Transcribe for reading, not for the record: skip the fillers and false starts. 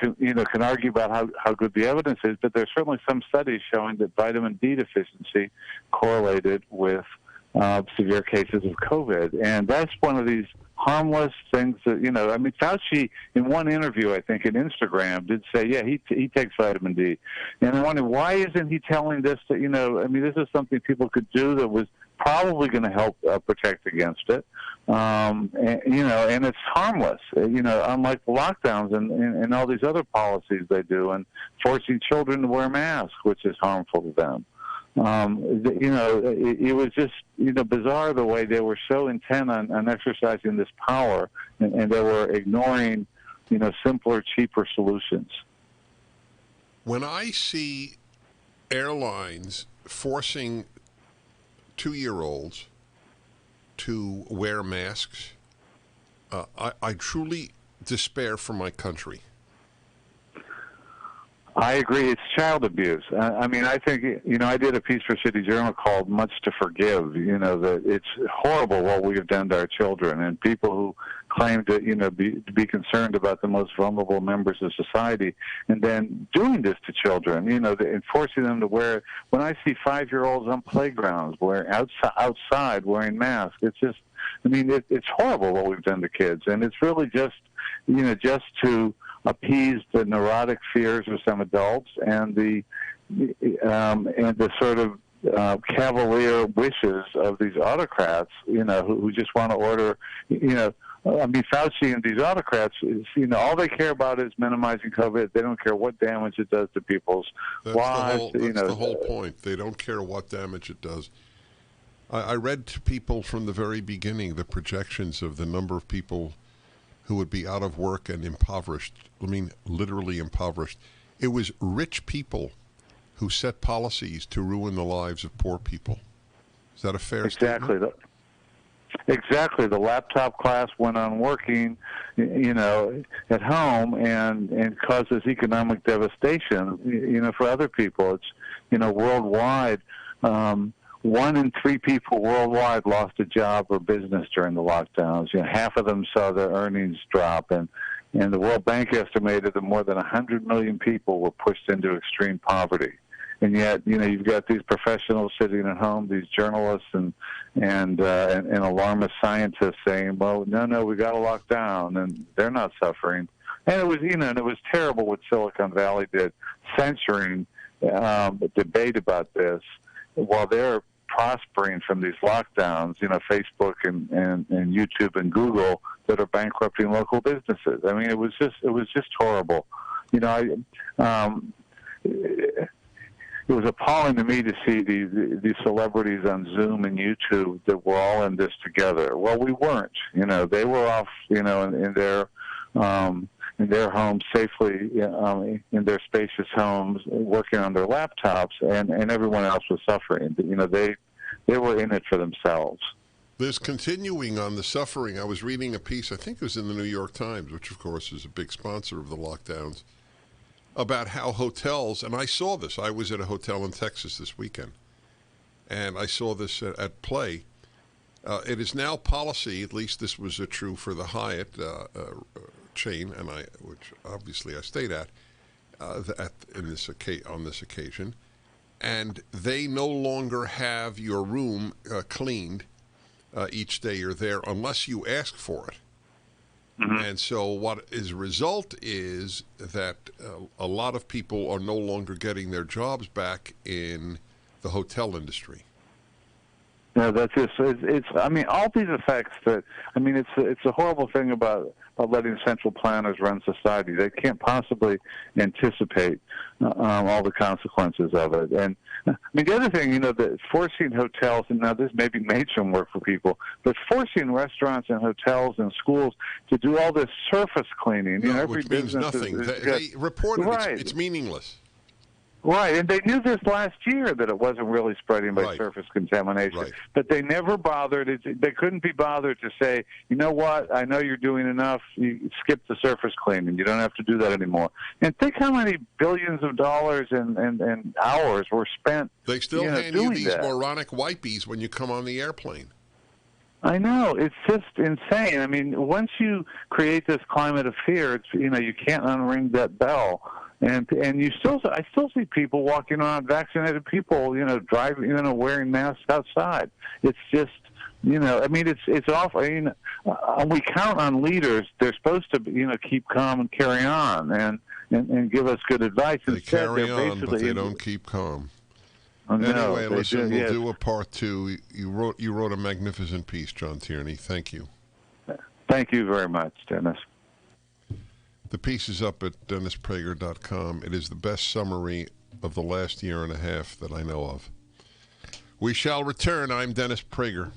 can argue about how good the evidence is, but there's certainly some studies showing that vitamin D deficiency correlated with severe cases of COVID. And that's one of these harmless things that, I mean, Fauci, in one interview, I think, in Instagram, did say, yeah, he takes vitamin D. And I wonder, why isn't he telling this that, I mean, this is something people could do that was probably going to help protect against it. And it's harmless, unlike the lockdowns and all these other policies they do, and forcing children to wear masks, which is harmful to them. It was just, bizarre the way they were so intent on exercising this power, and they were ignoring, simpler, cheaper solutions. When I see airlines forcing 2-year-olds to wear masks, I truly despair for my country. I agree. It's child abuse. I mean, I think, I did a piece for City Journal called Much to Forgive, that it's horrible what we have done to our children, and people who claim to, be concerned about the most vulnerable members of society, and then doing this to children, and forcing them to wear. When I see 5-year-olds on playgrounds outside wearing masks, it's just, it's horrible what we've done to kids, and it's really just, just to appease the neurotic fears of some adults and the sort of cavalier wishes of these autocrats, who just want to order, I mean, Fauci and these autocrats, all they care about is minimizing COVID. They don't care what damage it does to people's lives. That's the whole point. They don't care what damage it does. I read to people from the very beginning the projections of the number of people who would be out of work and impoverished. I mean, literally impoverished. It was rich people who set policies to ruin the lives of poor people. Is that a fair statement? Exactly. The laptop class went on working, at home and causes economic devastation, for other people. It's, worldwide. 1 in 3 people worldwide lost a job or business during the lockdowns. Half of them saw their earnings drop, and the World Bank estimated that more than 100 million people were pushed into extreme poverty. And yet, you've got these professionals sitting at home, these journalists and alarmist scientists saying, "Well, no, we got to lock down," and they're not suffering. And it was, and it was terrible what Silicon Valley did, censoring the debate about this while they're prospering from these lockdowns, Facebook and YouTube and Google that are bankrupting local businesses. I mean, it was just horrible. It was appalling to me to see these celebrities on Zoom and YouTube that were all in this together. Well, we weren't. They were off, in their homes safely, in their spacious homes, working on their laptops, and everyone else was suffering. They were in it for themselves. There's continuing on the suffering. I was reading a piece, I think it was in the New York Times, which of course is a big sponsor of the lockdowns, about how hotels, and I saw this. I was at a hotel in Texas this weekend, and I saw this at play. It is now policy, at least this was true for the Hyatt chain, which obviously I stayed at, on this occasion, and they no longer have your room cleaned each day you're there unless you ask for it. Mm-hmm. And so what is a result is that a lot of people are no longer getting their jobs back in the hotel industry. No, that's just, all these effects it's a horrible thing about letting central planners run society. They can't possibly anticipate all the consequences of it. And the other thing, that forcing hotels, and now this maybe made some work for people, but forcing restaurants and hotels and schools to do all this surface cleaning. Which means nothing. They reported it's meaningless. Right, and they knew this last year that it wasn't really spreading by surface contamination. Right. But they never bothered. They couldn't be bothered to say, you know what, I know you're doing enough. You skip the surface cleaning. You don't have to do that anymore. And think how many billions of dollars and hours were spent. They still hand you these moronic wipies when you come on the airplane. I know, it's just insane. I mean, once you create this climate of fear, it's you can't unring that bell. And I still see people walking around, vaccinated people, driving, wearing masks outside. It's just, I mean, it's awful. I mean, we count on leaders. They're supposed to, keep calm and carry on and give us good advice. They Instead, carry on, but they don't keep calm. Anyway, listen, we'll do a part 2. You wrote a magnificent piece, John Tierney. Thank you. Thank you very much, Dennis. The piece is up at DennisPrager.com. It is the best summary of the last year and a half that I know of. We shall return. I'm Dennis Prager.